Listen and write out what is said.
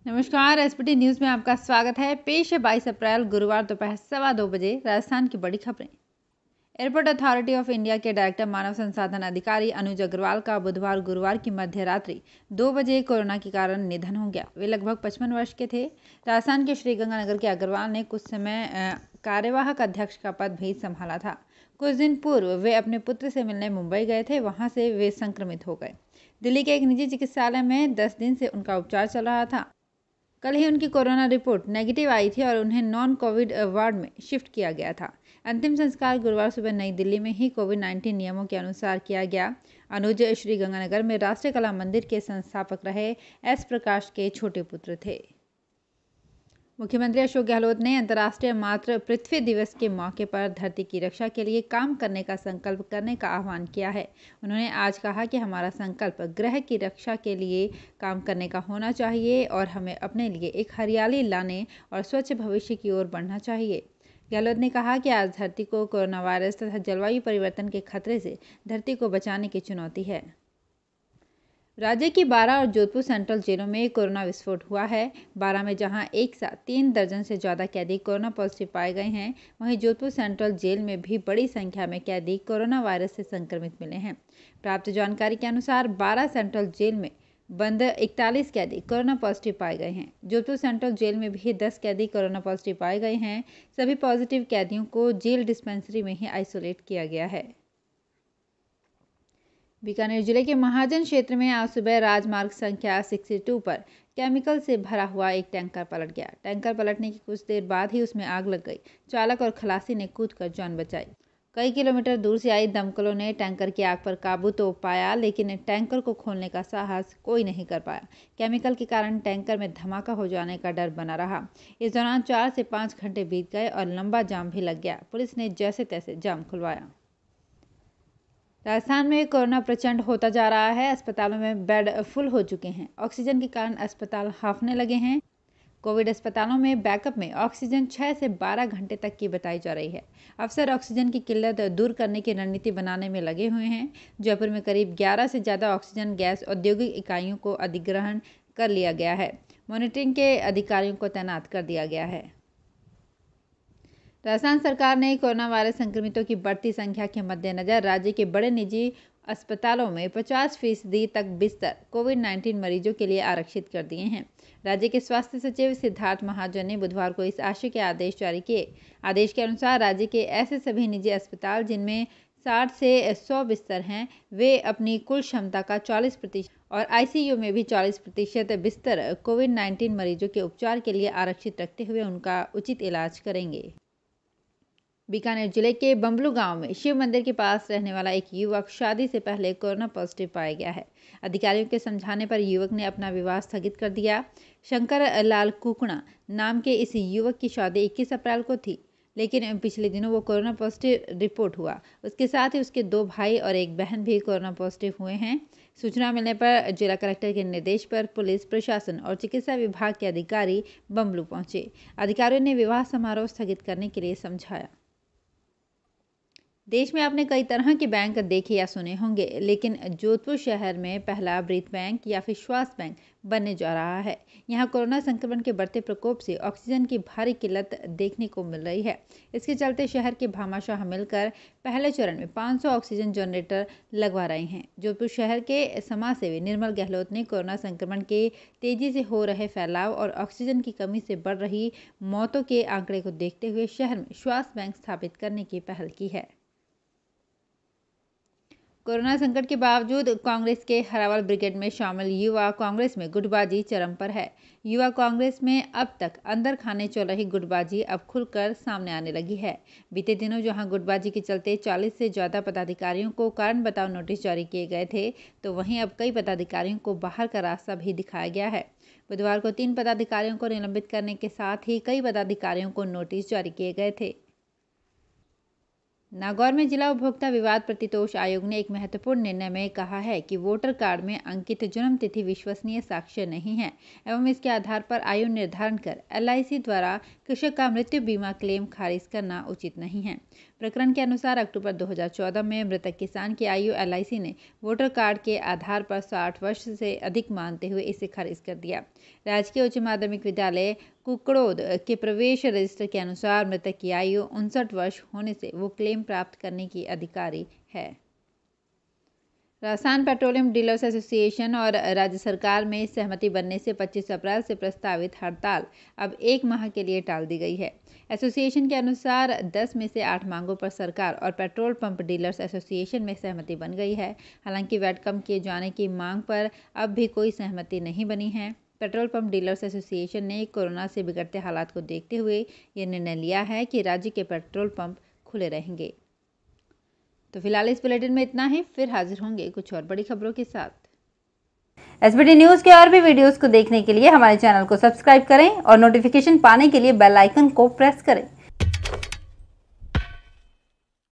नमस्कार। SPT news में आपका स्वागत है। पेश है 22 अप्रैल गुरुवार दोपहर 2:15 बजे राजस्थान की बड़ी खबरें। एयरपोर्ट अथॉरिटी ऑफ इंडिया के डायरेक्टर मानव संसाधन अधिकारी अनुज अग्रवाल का बुधवार गुरुवार की मध्य रात्रि 2 बजे कोरोना के कारण निधन हो गया। वे लगभग 55 वर्ष के थे। राजस्थान के श्रीगंगानगर के अग्रवाल ने कुछ समय कार्यवाहक अध्यक्ष का पद भी संभाला था। कुछ दिन पूर्व वे अपने पुत्र से मिलने मुंबई गए थे। वहां से वे संक्रमित हो गए। दिल्ली के एक निजी चिकित्सालय में 10 दिन से उनका उपचार चल रहा था। कल ही उनकी कोरोना रिपोर्ट नेगेटिव आई थी और उन्हें नॉन कोविड वार्ड में शिफ्ट किया गया था। अंतिम संस्कार गुरुवार सुबह नई दिल्ली में ही कोविड-19 नियमों के अनुसार किया गया। अनुज श्रीगंगानगर में राष्ट्रीय कला मंदिर के संस्थापक रहे एस प्रकाश के छोटे पुत्र थे। मुख्यमंत्री अशोक गहलोत ने अंतर्राष्ट्रीय मातृ पृथ्वी दिवस के मौके पर धरती की रक्षा के लिए काम करने का संकल्प करने का आह्वान किया है। उन्होंने आज कहा कि हमारा संकल्प ग्रह की रक्षा के लिए काम करने का होना चाहिए और हमें अपने लिए एक हरियाली लाने और स्वच्छ भविष्य की ओर बढ़ना चाहिए। गहलोत ने कहा कि आज धरती को कोरोना वायरस तथा जलवायु परिवर्तन के खतरे से धरती को बचाने की चुनौती है। राज्य की 12 और जोधपुर सेंट्रल जेलों में कोरोना विस्फोट हुआ है। 12 में जहां एक साथ 3 दर्जन से ज़्यादा कैदी कोरोना पॉजिटिव पाए गए हैं, वहीं जोधपुर सेंट्रल जेल में भी बड़ी संख्या में कैदी कोरोना वायरस से संक्रमित मिले हैं। प्राप्त जानकारी के अनुसार 12 सेंट्रल जेल में बंद 41 कैदी कोरोना पॉजिटिव पाए गए हैं। जोधपुर सेंट्रल जेल में भी 10 कैदी कोरोना पॉजिटिव पाए गए हैं। सभी पॉजिटिव कैदियों को जेल डिस्पेंसरी में ही आइसोलेट किया गया है। बीकानेर जिले के महाजन क्षेत्र में आज सुबह राजमार्ग संख्या 62 पर केमिकल से भरा हुआ एक टैंकर पलट गया। टैंकर पलटने की कुछ देर बाद ही उसमें आग लग गई। चालक और खलासी ने कूदकर जान बचाई। कई किलोमीटर दूर से आई दमकलों ने टैंकर की आग पर काबू तो पाया, लेकिन टैंकर को खोलने का साहस कोई नहीं कर पाया। केमिकल के कारण टैंकर में धमाका हो जाने का डर बना रहा। इस दौरान 4 से 5 घंटे बीत गए और लंबा जाम भी लग गया। पुलिस ने जैसे तैसे जाम खुलवाया। राजस्थान में कोरोना प्रचंड होता जा रहा है। अस्पतालों में बेड फुल हो चुके हैं। ऑक्सीजन के कारण अस्पताल हांफने लगे हैं। कोविड अस्पतालों में बैकअप में ऑक्सीजन 6 से 12 घंटे तक की बताई जा रही है। अफसर ऑक्सीजन की किल्लत दूर करने की रणनीति बनाने में लगे हुए हैं। जयपुर में करीब 11 से ज़्यादा ऑक्सीजन गैस औद्योगिक इकाइयों को अधिग्रहण कर लिया गया है। मॉनिटरिंग के अधिकारियों को तैनात कर दिया गया है। राजस्थान सरकार ने कोरोना वायरस संक्रमितों की बढ़ती संख्या के मद्देनजर राज्य के बड़े निजी अस्पतालों में 50% तक बिस्तर कोविड-19 मरीजों के लिए आरक्षित कर दिए हैं। राज्य के स्वास्थ्य सचिव सिद्धार्थ महाजन ने बुधवार को इस आशय के आदेश जारी किए। आदेश के अनुसार राज्य के ऐसे सभी निजी अस्पताल जिनमें 60 से 100 बिस्तर हैं, वे अपनी कुल क्षमता का 40% और आईसीयू में भी 40% बिस्तर कोविड-19 मरीजों के उपचार के लिए आरक्षित रखते हुए उनका उचित इलाज करेंगे। बीकानेर जिले के बम्बलू गांव में शिव मंदिर के पास रहने वाला एक युवक शादी से पहले कोरोना पॉजिटिव पाया गया है। अधिकारियों के समझाने पर युवक ने अपना विवाह स्थगित कर दिया। शंकर लाल कुकड़ा नाम के इस युवक की शादी 21 अप्रैल को थी, लेकिन पिछले दिनों वो कोरोना पॉजिटिव रिपोर्ट हुआ। उसके साथ ही उसके 2 भाई और एक बहन भी कोरोना पॉजिटिव हुए हैं। सूचना मिलने पर जिला कलेक्टर के निर्देश पर पुलिस प्रशासन और चिकित्सा विभाग के अधिकारी बम्बलू पहुंचे। अधिकारियों ने विवाह समारोह स्थगित करने के लिए समझाया। देश में आपने कई तरह के बैंक देखे या सुने होंगे, लेकिन जोधपुर शहर में पहला ब्रीथ बैंक या फिर श्वास बैंक बनने जा रहा है। यहाँ कोरोना संक्रमण के बढ़ते प्रकोप से ऑक्सीजन की भारी किल्लत देखने को मिल रही है। इसके चलते शहर के भामाशाह मिलकर पहले चरण में 500 ऑक्सीजन जनरेटर लगवा रहे हैं। जोधपुर शहर के समाजसेवी निर्मल गहलोत ने कोरोना संक्रमण के तेजी से हो रहे फैलाव और ऑक्सीजन की कमी से बढ़ रही मौतों के आंकड़े को देखते हुए शहर में श्वास बैंक स्थापित करने की पहल की है। कोरोना संकट के बावजूद कांग्रेस के हरावल ब्रिगेड में शामिल युवा कांग्रेस में गुटबाजी चरम पर है। युवा कांग्रेस में अब तक अंदर खाने चल रही गुटबाजी अब खुलकर सामने आने लगी है। बीते दिनों जहां गुटबाजी के चलते 40 से ज़्यादा पदाधिकारियों को कारण बताओ नोटिस जारी किए गए थे, तो वहीं अब कई पदाधिकारियों को बाहर का रास्ता भी दिखाया गया है। बुधवार को 3 पदाधिकारियों को निलंबित करने के साथ ही कई पदाधिकारियों को नोटिस जारी किए गए थे। नागौर में जिला उपभोक्ता विवाद प्रतितोष आयोग ने एक महत्वपूर्ण निर्णय में कहा है कि वोटर कार्ड में अंकित जन्म तिथि विश्वसनीय साक्ष्य नहीं है एवं इसके आधार पर आयु निर्धारण कर एलआईसी द्वारा कृषक का मृत्यु बीमा क्लेम खारिज करना उचित नहीं है। प्रकरण के अनुसार अक्टूबर 2014 में मृतक किसान की आयु LIC ने वोटर कार्ड के आधार पर 60 वर्ष से अधिक मानते हुए इसे खारिज कर दिया। राजकीय उच्च माध्यमिक विद्यालय कुकड़ोद के प्रवेश रजिस्टर के अनुसार मृतक की आयु 59 वर्ष होने से वो क्लेम प्राप्त करने की अधिकारी है। राजस्थान पेट्रोलियम डीलर्स एसोसिएशन और राज्य सरकार में सहमति बनने से 25 अप्रैल से प्रस्तावित हड़ताल अब 1 माह के लिए टाल दी गई है। एसोसिएशन के अनुसार 10 में से 8 मांगों पर सरकार और पेट्रोल पंप डीलर्स एसोसिएशन में सहमति बन गई है। हालांकि वैट कम किए जाने की मांग पर अब भी कोई सहमति नहीं बनी है। पेट्रोल पंप डीलर्स एसोसिएशन ने कोरोना से बिगड़ते हालात को देखते हुए ये निर्णय लिया है कि राज्य के पेट्रोल पंप खुले रहेंगे। तो फिलहाल इस बुलेटिन में इतना ही, फिर हाजिर होंगे कुछ और बड़ी खबरों के साथ। SBT न्यूज़ के और भी वीडियोस को देखने के लिए हमारे चैनल को सब्सक्राइब करें और नोटिफिकेशन पाने के लिए बेल आइकन को प्रेस करें।